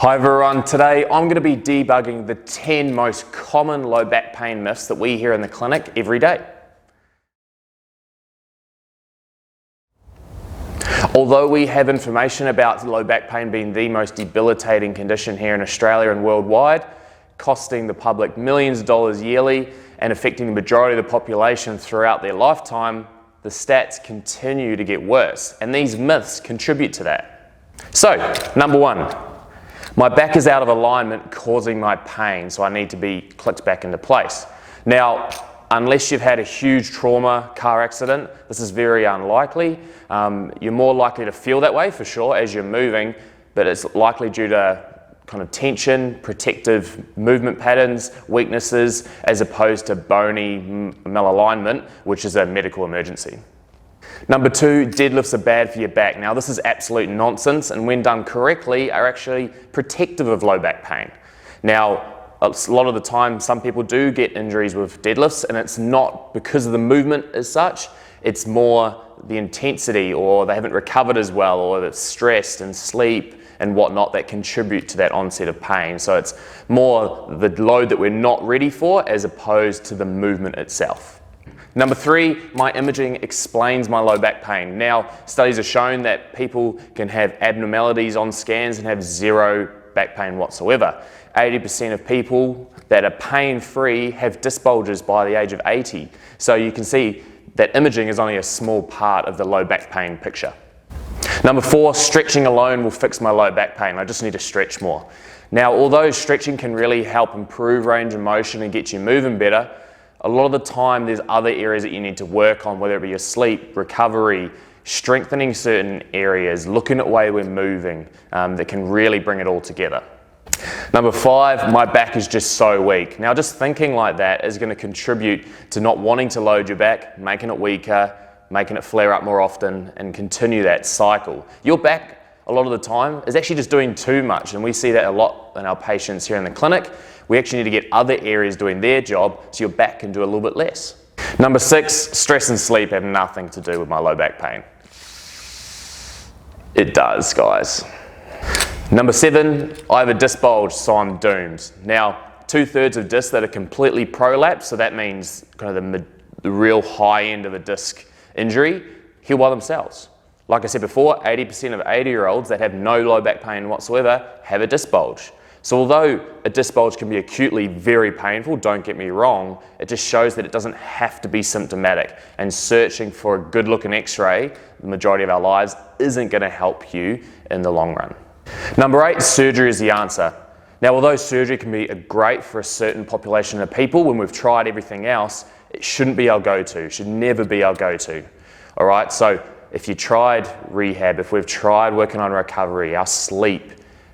Hi everyone, today I'm going to be debugging the 10 most common low back pain myths that we hear in the clinic every day. Although we have information about low back pain being the most debilitating condition here in Australia and worldwide, costing the public millions of dollars yearly and affecting the majority of the population throughout their lifetime, the stats continue to get worse, and these myths contribute to that. So, number one. My back is out of alignment causing my pain, so I need to be clicked back into place. Now, unless you've had a huge trauma, car accident, this is very unlikely. You're more likely to feel that way for sure as you're moving, but it's likely due to kind of tension, protective movement patterns, weaknesses, as opposed to bony malalignment, which is a medical emergency. Number two, deadlifts are bad for your back. Now this is absolute nonsense, and when done correctly are actually protective of low back pain. Now a lot of the time some people do get injuries with deadlifts, and it's not because of the movement as such, it's more the intensity, or they haven't recovered as well, or they're stressed and sleep and whatnot that contribute to that onset of pain. So it's more the load that we're not ready for as opposed to the movement itself. Number three, my imaging explains my low back pain. Now, studies have shown that people can have abnormalities on scans and have zero back pain whatsoever. 80% of people that are pain-free have disc bulges by the age of 80. So you can see that imaging is only a small part of the low back pain picture. Number four, stretching alone will fix my low back pain. I just need to stretch more. Now, although stretching can really help improve range of motion and get you moving better, a lot of the time there's other areas that you need to work on, whether it be your sleep, recovery, strengthening certain areas, looking at the way we're moving, that can really bring it all together. Number five, my back is just so weak. Now just thinking like that is going to contribute to not wanting to load your back, making it weaker, making it flare up more often, and continue that cycle. Your back, a lot of the time, is actually just doing too much, and we see that a lot in our patients here in the clinic. We actually need to get other areas doing their job so your back can do a little bit less. Number six, stress and sleep have nothing to do with my low back pain. It does, guys. Number seven, I have a disc bulge, so I'm doomed. Now, 2/3 of discs that are completely prolapsed, so that means kind of the real high end of a disc injury, heal by themselves. Like I said before, 80% of 80-year-olds that have no low back pain whatsoever have a disc bulge. So although a disc bulge can be acutely very painful, don't get me wrong, it just shows that it doesn't have to be symptomatic, and searching for a good looking x-ray the majority of our lives isn't going to help you in the long run. Number eight, surgery is the answer. Now although surgery can be great for a certain population of people, when we've tried everything else, it shouldn't be our go-to, it should never be our go-to. Alright, so if you tried rehab, if we've tried working on recovery, our sleep,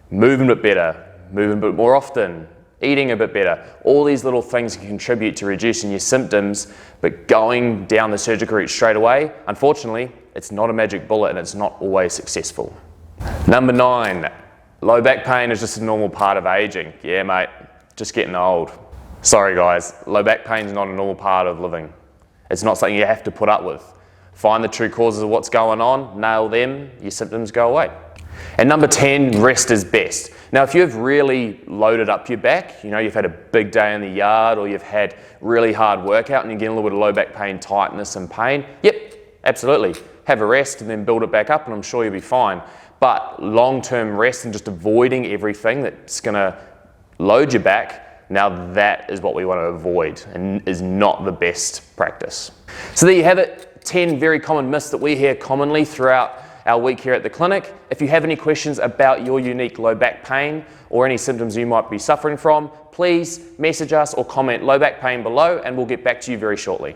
moving a bit better, moving a bit more often, eating a bit better, all these little things can contribute to reducing your symptoms, but going down the surgical route straight away, unfortunately, it's not a magic bullet and it's not always successful. Number nine, low back pain is just a normal part of aging. Yeah, mate, just getting old. Sorry guys, low back pain is not a normal part of living. It's not something you have to put up with. Find the true causes of what's going on, nail them, your symptoms go away. And number 10, rest is best. Now if you've really loaded up your back, you've had a big day in the yard, or you've had really hard workout and you're getting a little bit of low back pain, tightness and pain, yep, absolutely. Have a rest and then build it back up and I'm sure you'll be fine. But long-term rest and just avoiding everything that's gonna load your back, now that is what we want to avoid and is not the best practice. So there you have it, 10 very common myths that we hear commonly throughout our week here at the clinic. If you have any questions about your unique low back pain or any symptoms you might be suffering from, please message us or comment low back pain below and we'll get back to you very shortly.